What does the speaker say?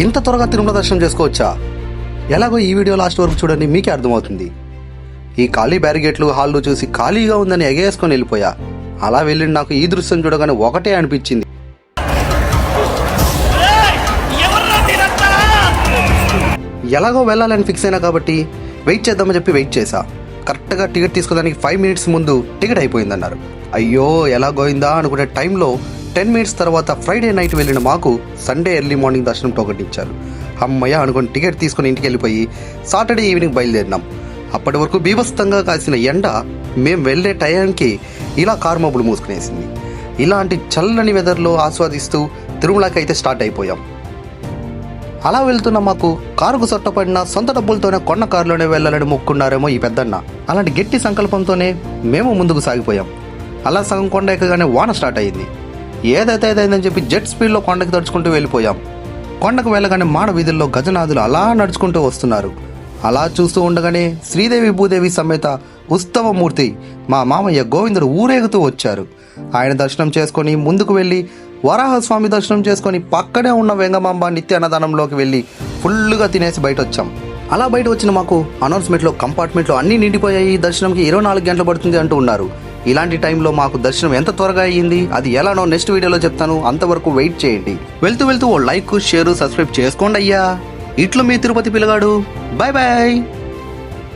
ఇంత త్వరగా తిరుమల దర్శనం చేసుకోవచ్చా? ఎలాగో ఈ వీడియో లాస్ట్ వరకు చూడండి, మీకే అర్థమవుతుంది. ఈ ఖాళీ బ్యారిగేట్లు హాల్లో చూసి ఖాళీగా ఉందని ఎగేసుకొని వెళ్ళిపోయా. అలా వెళ్ళి నాకు ఈ దృశ్యం చూడగానే ఒకటే అనిపించింది. ఎలాగో వెళ్ళాలని ఫిక్స్ అయినా కాబట్టి వెయిట్ చేద్దామని చెప్పి వెయిట్ చేశా. కరెక్ట్గా టికెట్ తీసుకోవడానికి 5 మినిట్స్ ముందు టికెట్ అయిపోయిందన్నారు. అయ్యో ఎలా గోయిందా అనుకునే టైంలో 10 మినిట్స్ తర్వాత ఫ్రైడే నైట్ వెళ్ళిన మాకు సండే ఎర్లీ మార్నింగ్ దర్శనం టోకెన్ ఇచ్చారు. అమ్మయ్య అనుకుని టికెట్ తీసుకుని ఇంటికి వెళ్ళిపోయి సాటర్డే ఈవినింగ్ బయలుదేరినాం. అప్పటి వరకు బీభత్సంగా కాసిన ఎండ మేము వెళ్ళే టయానికి ఇలా కారు మబ్బులు మూసుకునేసింది. ఇలాంటి చల్లని వెదర్లో ఆస్వాదిస్తూ తిరుమలకి అయితే స్టార్ట్ అయిపోయాం. అలా వెళ్తున్న మాకు కారుకు సొట్టపడిన సొంత డబ్బులతోనే కొన్న కారులోనే వెళ్ళాలని మొక్కున్నారేమో ఈ పెద్దన్న. అలాంటి గట్టి సంకల్పంతోనే మేము ముందుకు సాగిపోయాం. అలా సగం కొండ ఎక్కగానే వాన స్టార్ట్ అయ్యింది. ఏదైతే ఏదైందని చెప్పి జెట్ స్పీడ్లో కొండకి తడుచుకుంటూ వెళ్ళిపోయాం. కొండకు వెళ్ళగానే మాడ వీధుల్లో గజనాథులు అలా నడుచుకుంటూ వస్తున్నారు. అలా చూస్తూ ఉండగానే శ్రీదేవి భూదేవి సమేత ఉత్సవమూర్తి మా మామయ్య గోవిందుడు ఊరేగుతూ వచ్చారు. ఆయన దర్శనం చేసుకొని ముందుకు వెళ్ళి వరాహస్వామి దర్శనం చేసుకొని పక్కనే ఉన్న వెంగమాంబ నిత్య అన్నదానంలోకి వెళ్ళి ఫుల్గా తినేసి బయట వచ్చాం. అలా బయట వచ్చిన మాకు అనౌన్స్మెంట్లో కంపార్ట్మెంట్లో అన్నీ నిండిపోయాయి, దర్శనంకి 24 గంటలు పడుతుంది అంటూ ఉన్నారు. ఇలాంటి టైంలో మాకు దర్శనం ఎంత త్వరగా అయ్యింది అది ఎలానో నెక్స్ట్ వీడియోలో చెప్తాను. అంతవరకు వెయిట్ చేయండి. వెళ్తూ ఓ లైక్ షేర్ సబ్స్క్రైబ్ చేసుకోండి అయ్యా. ఇట్లు మీ తిరుపతి పిల్లగాడు. Bye bye.